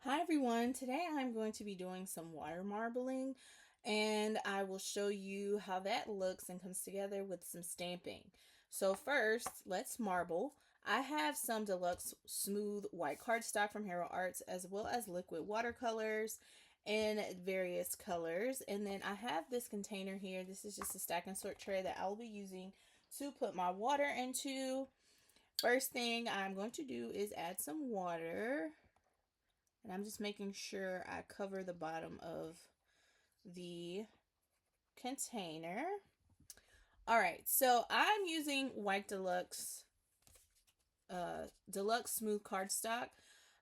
Hi everyone, today I'm going to be doing some water marbling and I will show you how that looks and comes together with some stamping. So first, let's marble. I have some Deluxe smooth white cardstock from Hero Arts as well as liquid watercolors in various colors. And then I have this container here. This is just a stack and sort tray that I'll be using to put my water into. First thing I'm going to do is add some water. And I'm just making sure I cover the bottom of the container. All right, so I'm using white deluxe smooth cardstock,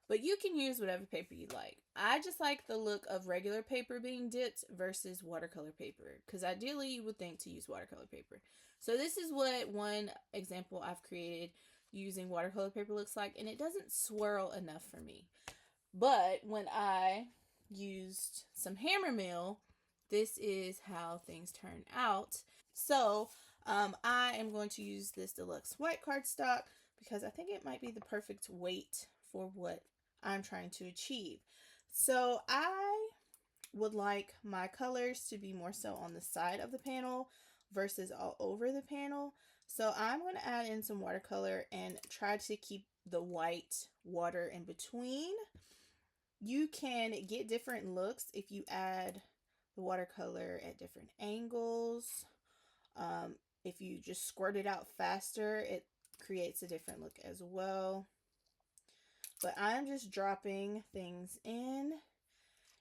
but you can use whatever paper you like. I just like the look of regular paper being dipped versus watercolor paper, because ideally you would think to use watercolor paper. So this is what one example I've created using watercolor paper looks like, and it doesn't swirl enough for me. But when I used some hammer mill, this is how things turn out. So I am going to use this deluxe white cardstock because I think it might be the perfect weight for what I'm trying to achieve. So I would like my colors to be more so on the side of the panel versus all over the panel. So I'm going to add in some watercolor and try to keep the white water in between. You can get different looks if you add the watercolor at different angles. If you just squirt it out faster, it creates a different look as well. But I'm just dropping things in.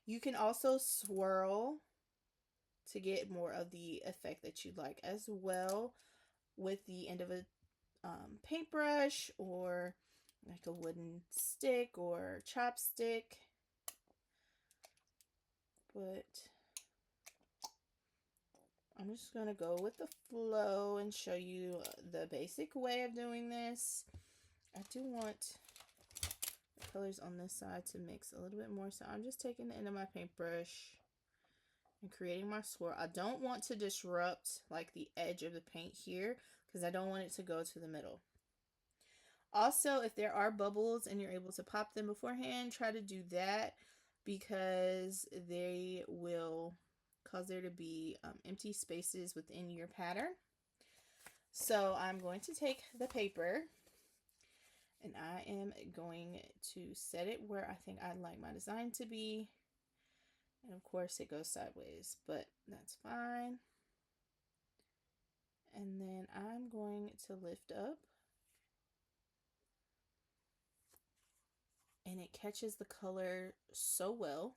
You can also swirl to get more of the effect that you'd like as well with the end of a paintbrush or like a wooden stick or chopstick. But I'm just going to go with the flow and show you the basic way of doing this. I do want the colors on this side to mix a little bit more, so I'm just taking the end of my paintbrush and creating my swirl. I don't want to disrupt like the edge of the paint here because I don't want it to go to the middle. Also, if there are bubbles and you're able to pop them beforehand, try to do that because they will cause there to be empty spaces within your pattern. So I'm going to take the paper and I am going to set it where I think I'd like my design to be. And of course it goes sideways, but that's fine. And then I'm going to lift up and it catches the color so well.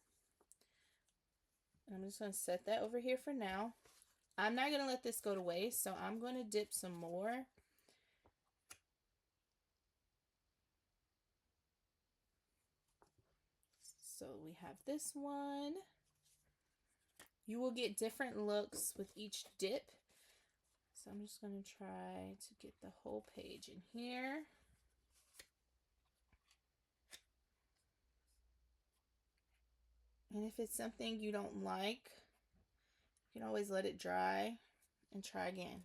And I'm just going to set that over here for now. I'm not going to let this go to waste, so I'm going to dip some more. So we have this one. You will get different looks with each dip. So I'm just going to try to get the whole page in here. And if it's something you don't like, you can always let it dry and try again.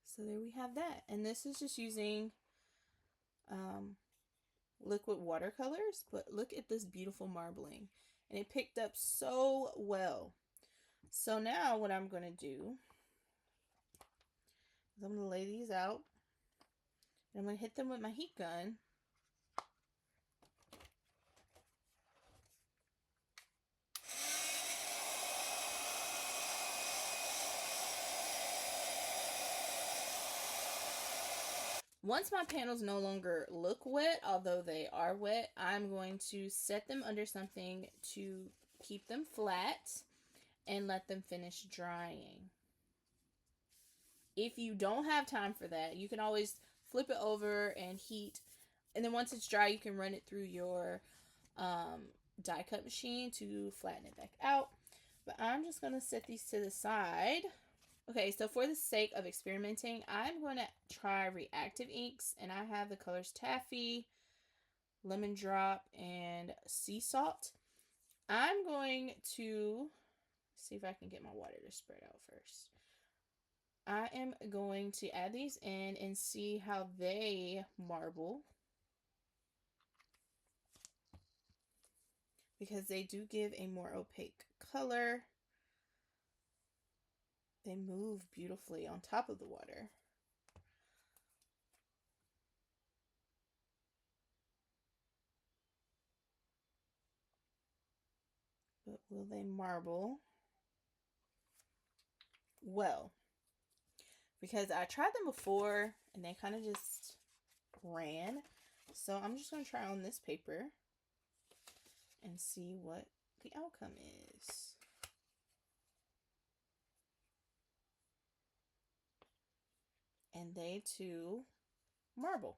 So there we have that. And this is just using liquid watercolors, but look at this beautiful marbling. And it picked up so well. So now what I'm going to do is I'm going to lay these out. And I'm going to hit them with my heat gun. Once my panels no longer look wet, although they are wet, I'm going to set them under something to keep them flat and let them finish drying. If you don't have time for that, you can always flip it over and heat. And then once it's dry, you can run it through your die cut machine to flatten it back out. But I'm just going to set these to the side. Okay, so for the sake of experimenting, I'm going to try reactive inks. And I have the colors Taffy, Lemon Drop, and Sea Salt. I'm going to see if I can get my water to spread out first. I am going to add these in and see how they marble. because they do give a more opaque color. They move beautifully on top of the water. But will they marble? Well, because I tried them before and they kind of just ran. So I'm just going to try on this paper and see what the outcome is. And they too marble.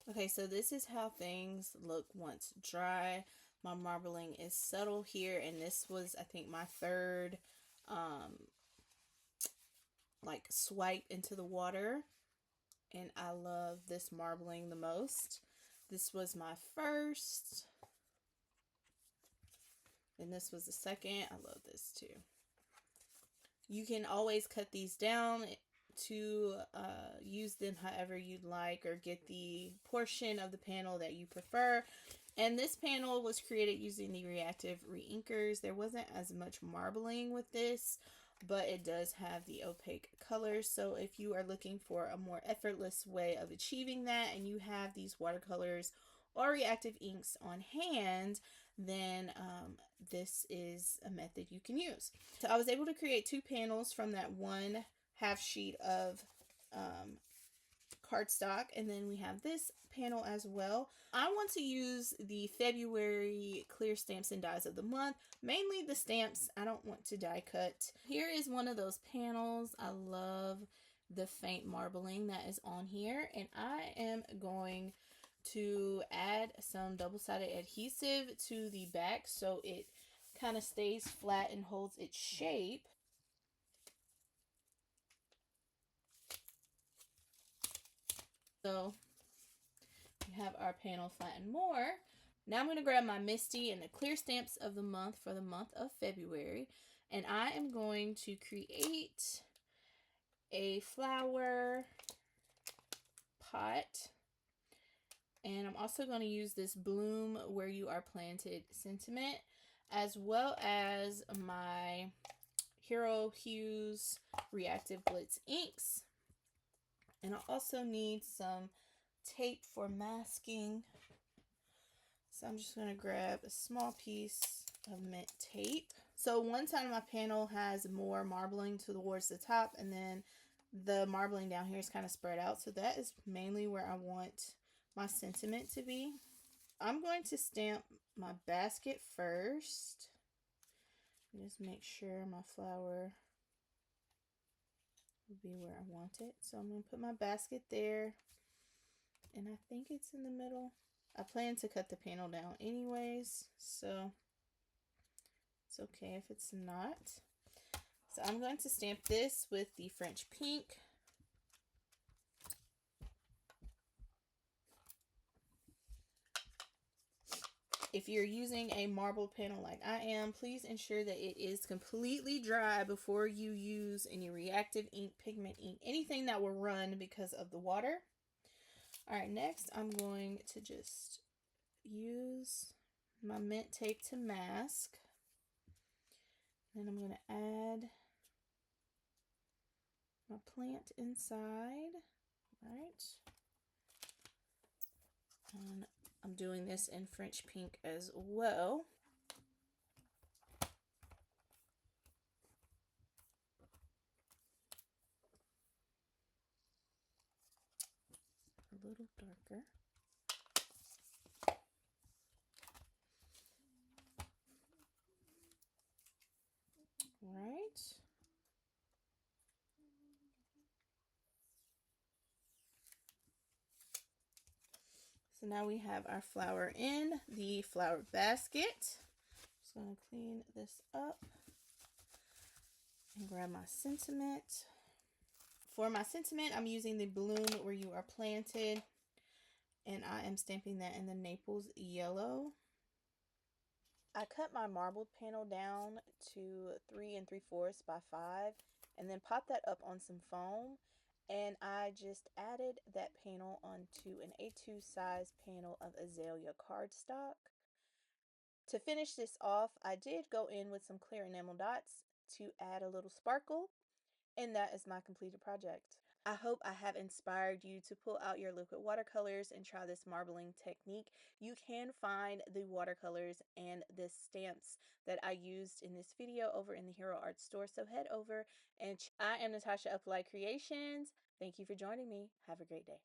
Okay, so this is how things look once dry. My marbling is subtle here, and this was, I think, my third like swipe into the water, and I love this marbling the most. This was my first, and this was the second. I love this too. You can always cut these down to use them however you'd like, or get the portion of the panel that you prefer. And this panel was created using the Reactive reinkers. There wasn't as much marbling with this, but it does have the opaque colors. So if you are looking for a more effortless way of achieving that, and you have these watercolors or reactive inks on hand, then this is a method you can use. So I was able to create 2 panels from that one half sheet of cardstock, and then we have this panel as well. I want to use the February clear stamps and dies of the month, mainly the stamps. I don't want to die cut. Here is one of those panels. I love the faint marbling that is on here, and I am going to add some double-sided adhesive to the back so it kind of stays flat and holds its shape. So we have our panel flattened more. Now I'm going to grab my MISTI and the clear stamps of the month for the month of February, and I am going to create a flower pot. And I'm also going to use this bloom where you are planted sentiment, as well as my Hero Hues Reactive Glitz inks. And I also need some tape for masking. So I'm just going to grab a small piece of mint tape. So one side of my panel has more marbling towards the top, and then the marbling down here is kind of spread out. So that is mainly where I want my sentiment to be. I'm going to stamp my basket first. Just make sure my flower will be where I want it. So I'm going to put my basket there, and I think it's in the middle. I plan to cut the panel down anyways, so it's okay if it's not. So I'm going to stamp this with the French pink. If you're using a marble panel like I am, please ensure that it is completely dry before you use any reactive ink, pigment ink, anything that will run because of the water. All right, next I'm going to just use my mint tape to mask. Then I'm going to add my plant inside. All right. And I'm doing this in French pink as well. A little darker. Right. So now we have our flower in the flower basket. Just going to clean this up and grab my sentiment. For my sentiment, I'm using the bloom where you are planted, and I am stamping that in the Naples yellow. I cut my marbled panel down to 3 3/4 by 5, and then popped that up on some foam, and I just added that panel onto an A2 size panel of Azalea cardstock. To finish this off, I did go in with some clear enamel dots to add a little sparkle, and that is my completed project. I hope I have inspired you to pull out your liquid watercolors and try this marbling technique. You can find the watercolors and the stamps that I used in this video over in the Hero Art store, so head over and I am Natasha of Light Creations. Thank you for joining me. Have a great day.